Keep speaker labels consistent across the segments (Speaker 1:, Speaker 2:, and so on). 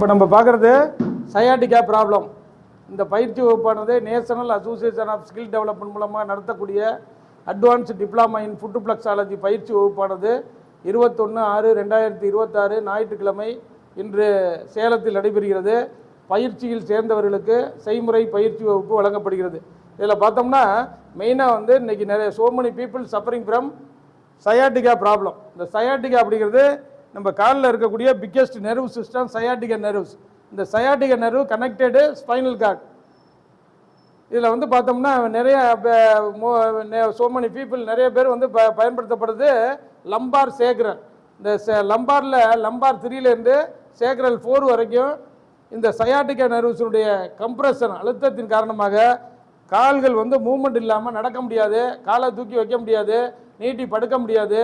Speaker 1: இப்போ நம்ம பார்க்குறது சயாட்டிகா ப்ராப்ளம். இந்த பயிற்சி வகுப்பானது national association of skill development மூலமாக நடத்தக்கூடிய அட்வான்ஸ் டிப்ளமா இன் ஃபுட்ப்ளக்ஸாலஜி பயிற்சி வகுப்பானது 21/6/2026 ஞாயிற்றுக்கிழமை இன்று சேலத்தில் நடைபெறுகிறது. பயிற்சியில் சேர்ந்தவர்களுக்கு செய்முறை பயிற்சி வகுப்பு வழங்கப்படுகிறது. இதில் பார்த்தோம்னா மெயினாக வந்து இன்றைக்கி நிறைய many people suffering from sciatica problem. இந்த சயாட்டிகா அப்படிங்கிறது நம்ம காலில் இருக்கக்கூடிய biggest nerve system sciatica nerves. இந்த sciatica nerve connected spinal cord. இதில் வந்து பார்த்தோம்னா நிறைய மெனி பீப்புள் நிறைய பேர் வந்து பயன்படுத்தப்படுது லம்பார் சேக்ரல். இந்த லம்பார் 3லேருந்து சேக்ரல் 4 வரைக்கும் இந்த சயாட்டிகா நெர்வ்ஸுடைய கம்ப்ரெஷன் அழுத்தத்தின் காரணமாக கால்கள் வந்து மூவ்மெண்ட் இல்லாமல் நடக்க முடியாது, காலை தூக்கி வைக்க முடியாது, நீட்டி படுக்க முடியாது,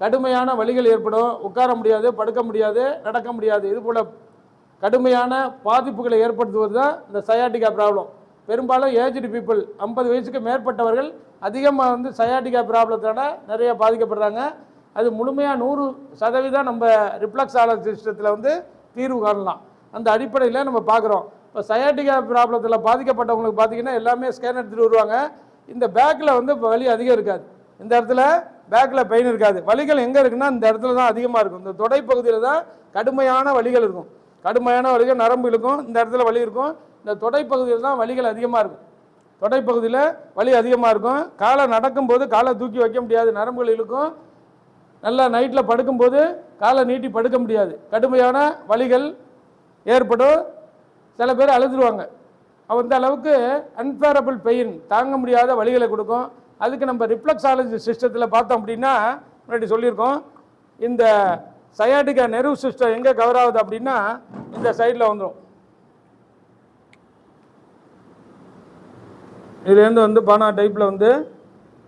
Speaker 1: கடுமையான வலிகள் ஏற்படும், உட்கார முடியாது, படுக்க முடியாது, நடக்க முடியாது. இது போல் கடுமையான பாதிப்புகளை ஏற்படுத்துவது தான் இந்த சயாட்டிகா ப்ராப்ளம். பெரும்பாலும் ஏஜ்டு பீப்புள் 50 வயசுக்கு மேற்பட்டவர்கள் அதிகமாக வந்து சயாட்டிகா ப்ராப்ளத்தோட நிறைய பாதிக்கப்படுறாங்க. அது முழுமையாக 100% நம்ம ரிஃப்ளெக்ஸாலஜி சிஸ்டத்தில் வந்து தீர்வு காணலாம். அந்த அடிப்படையில் நம்ம பார்க்குறோம். இப்போ சயாட்டிகா ப்ராப்ளத்தில் பாதிக்கப்பட்டவங்களுக்கு பார்த்தீங்கன்னா எல்லாமே ஸ்கேன் எடுத்துகிட்டு வருவாங்க. இந்த பேக்கில் வந்து வலி அதிகம் இருக்காது, இந்த இடத்துல பேக்கில் பெயின் இருக்காது. வலிகள் எங்கே இருக்குன்னா இந்த இடத்துல தான் அதிகமாக இருக்கும். இந்த தொடைப்பகுதியில் தான் கடுமையான வலிகள் இருக்கும். கடுமையான வலிகள் நரம்பு இருக்கும், இந்த இடத்துல வலி இருக்கும். இந்த தொடைப்பகுதியில் தான் வலிகள் அதிகமாக இருக்கும். தொடைப்பகுதியில் வலி அதிகமாக இருக்கும். காலை நடக்கும்போது காலை தூக்கி வைக்க முடியாது, நரம்புகள் இழுக்கும். நல்லா நைட்டில் படுக்கும்போது காலை நீட்டி படுக்க முடியாது, கடுமையான வலிகள் ஏற்படும். சில பேர் அழுதுருவாங்க. அந்த அளவுக்கு அன்பேரபிள் பெயின், தாங்க முடியாத வலிகளை கொடுக்கும். அதுக்கு நம்ம ரிஃப்ளெக்ஸாலஜி சிஸ்டத்தில் பார்த்தோம் அப்படின்னா முன்னாடி சொல்லியிருக்கோம். இந்த சயாட்டிகா நெர்வ் சிஸ்டம் எங்கே கவர் ஆகுது அப்படின்னா இந்த சைடில் வந்துடும். இதுலேருந்து வந்து பானா டைப்பில் வந்து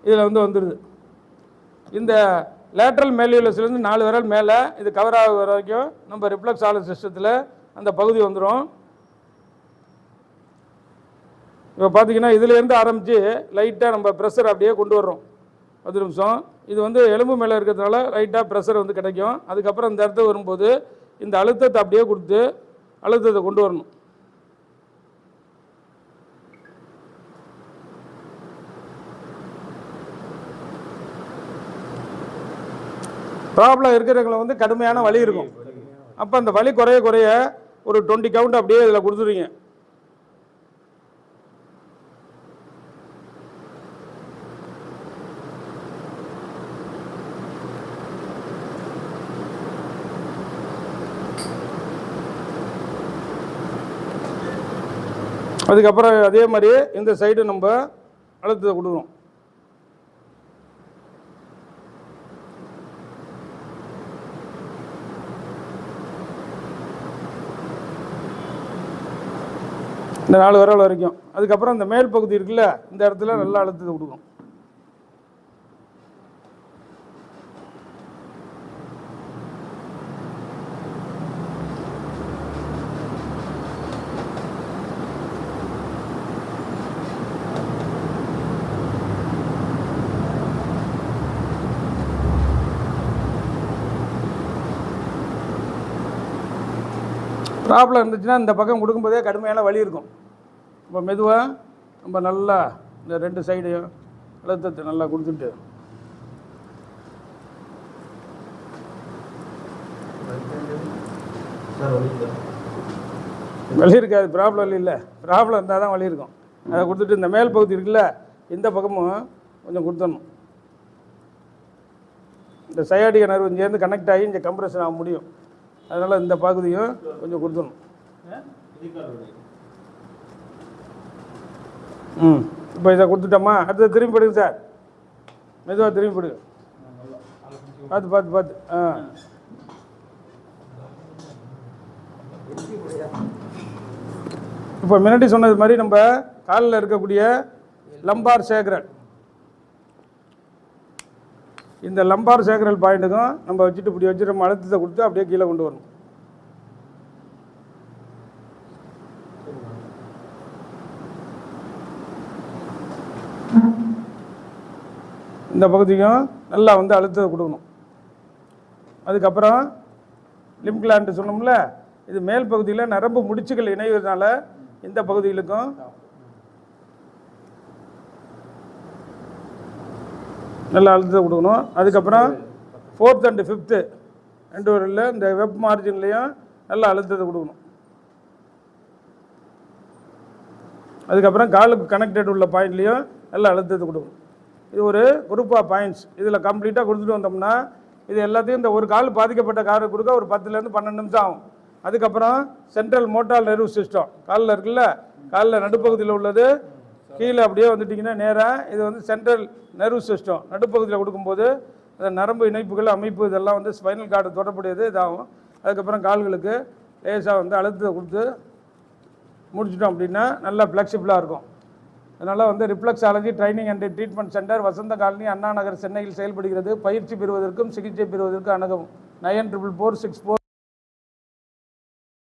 Speaker 1: இதில் வந்து வந்துடுது. இந்த லேட்ரல் மேல்யூலஸ்லேருந்து 4 விரல் மேலே இது கவர் ஆக வரைக்கும் நம்ம ரிஃப்ளெக்ஸாலஜி சிஸ்டத்தில் அந்த பகுதி வந்துடும். இப்போ பார்த்தீங்கன்னா இதுலேருந்து ஆரம்பித்து லைட்டாக நம்ம ப்ரெஷர் அப்படியே கொண்டு வர்றோம் 10 நிமிஷம். இது வந்து எலும்பு மேலே இருக்கிறதுனால லைட்டாக ப்ரெஷர் வந்து கிடைக்கும். அதுக்கப்புறம் இந்த இடத்துல வரும்போது இந்த அழுத்தத்தை அப்படியே கொடுத்து அழுத்தத்தை கொண்டு வரணும். ப்ராப்ளம் இருக்கிறவங்களை வந்து கடுமையான வலி இருக்கும். அப்போ அந்த வலி குறைய ஒரு 20 கவுண்ட் அப்படியே இதில் கொடுத்துருவீங்க. அதுக்கப்புறம் அதே மாதிரி இந்த சைடு நம்ம அழுத்தத்தை கொடுக்குறோம். இந்த 4 விரல் வரைக்கும். அதுக்கப்புறம் இந்த மேல் பகுதி இருக்குல்ல, இந்த இடத்துல நல்லா அழுத்தத்தை கொடுக்கும். ப்ராப்ளம் இருந்துச்சுன்னா இந்த பக்கம் கொடுக்கும்போதே கடுமையான வலி இருக்கும். இப்போ மெதுவாக நம்ம நல்லா இந்த 2 சைடையும் அழுத்தத்தை நல்லா கொடுத்துட்டு வலி இருக்காது. ப்ராப்ளம் இல்லை, ப்ராப்ளம் இருந்தால் தான் வலி இருக்கும். அதை கொடுத்துட்டு இந்த மேல் பகுதி இருக்குல்ல, இந்த பக்கமும் கொஞ்சம் கொடுத்துடணும். இந்த சயாட்டிகா நர்வ் இங்கேருந்து கனெக்ட் ஆகி இங்கே கம்ப்ரெஷன் ஆக முடியும். அதனால் இந்த பகுதியும் கொஞ்சம் கொடுத்துடணும். இப்போ இதை கொடுத்துட்டோமா, அடுத்தது திரும்பி படுங்க சார், மெதுவாக திரும்பி படுங்க, பார்த்து. இப்போ முன்னாடி சொன்னது மாதிரி நம்ம காலில் இருக்கக்கூடிய லம்பார் சேக்ரல், இந்த லம்பார் சேக்ரல் பாயிண்ட்டுக்கும் நம்ம வச்சுட்டு இப்படி வச்சு நம்ம அழுத்தத்தை கொடுத்து அப்படியே கீழே கொண்டு வரணும். இந்த பகுதிக்கும் நல்லா வந்து அழுத்தத்தை கொடுக்கணும். அதுக்கப்புறம் லிம் கிளாண்ட் சொன்னோம்ல, இது மேல் பகுதியில் நரம்பு முடிச்சுகள் இணைவதனால இந்த பகுதிகளுக்கும் நல்லா அழுத்தத்தை கொடுக்கணும். அதுக்கப்புறம் 4th and 5th ரெண்டு வரல இந்த வெப் மார்ஜின்லேயும் நல்லா அழுத்தத்தை கொடுக்கணும். அதுக்கப்புறம் காலுக்கு கனெக்டட் உள்ள பாயிண்ட்லேயும் நல்லா அழுத்தத்தை கொடுக்கணும். இது ஒரு குரூப் ஆஃப் பாயிண்ட்ஸ். இதில் கம்ப்ளீட்டாக கொடுத்துட்டு வந்தோம்னா இது எல்லாத்தையும் இந்த ஒரு கால் பாதிக்கப்பட்ட காரை கொடுக்க ஒரு 10லேருந்து 12 நிமிஷம் ஆகும். அதுக்கப்புறம் சென்ட்ரல் மோட்டார் நர்வ் சிஸ்டம் காலில் இருக்குல்ல, காலில் நடுப்பகுதியில் உள்ளது, கீழே அப்படியே வந்துட்டிங்கன்னா நேராக இது வந்து சென்ட்ரல் நர்வ் சிஸ்டம் நடுப்பகுதியில் கொடுக்கும்போது அந்த நரம்பு இணைப்புகள் அமைப்பு இதெல்லாம் வந்து ஸ்பைனல் கார்டு தொடர்புடையது இதாகும். அதுக்கப்புறம் கால்களுக்கு லேசாக வந்து அழுத்தத்தை கொடுத்து முடிச்சிட்டோம் அப்படின்னா நல்லா ஃப்ளெக்சிபிளாக இருக்கும். அதனால் வந்து reflexology training and treatment centre Vasantha colony Anna Nagar சென்னையில் செயல்படுகிறது. பயிற்சி பெறுவதற்கும் சிகிச்சை பெறுவதற்கும் அணுகவும் 944464